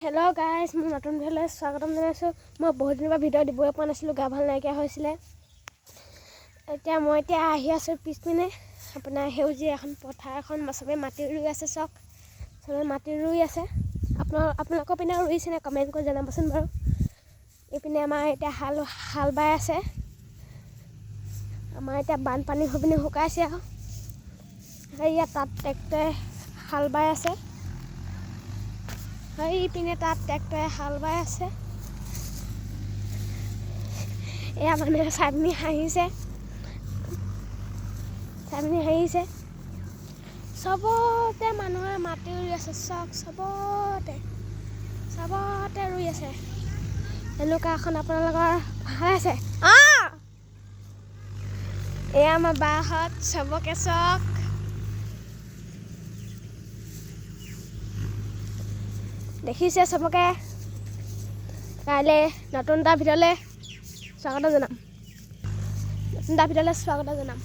Hello' guys, মোৰ নতুন ভিডিঅ'লৈ স্বাগতম জনাইছোঁ। মই বহুত দিনৰ পৰা ভিডিঅ' দিবই পৰা নাছিলোঁ, গা ভাল নাইকিয়া হৈছিলে। মই আহি আছোঁ পিছপিনে আপোনাৰ সেউজীয়া এখন পথাৰ এখন, চবেই মাটি ৰুই আছে। চবেই মাটি ৰুই আছে। আপোনালোকৰ পিনে ৰুইছেনে কমেণ্ট কৰি জনাবচোন বাৰু। এইপিনে আমাৰ এতিয়া হাল বাই আছে। আমাৰ এতিয়া বানপানী হৈ পিনে শুকাইছে আৰু ইয়াত তাত ট্ৰেক্টৰে হাল বাই আছে। ইপিনে তাত ট্ৰেক্টৰে হাল বাই আছে। এয়া মানুহে চাই পিনি হাঁহিছে। চবতে মানুহে মাটি ৰুই আছে। চবতে ৰুই আছে। এনেকুৱা এখন আপোনালোকৰ ভাল আছে। এয়া আমাৰ বাহঁত, চবকে চক দেখিছে চবকে। কাইলৈ নতুন এটা ভিডিঅ'লৈ স্বাগতম জনাম।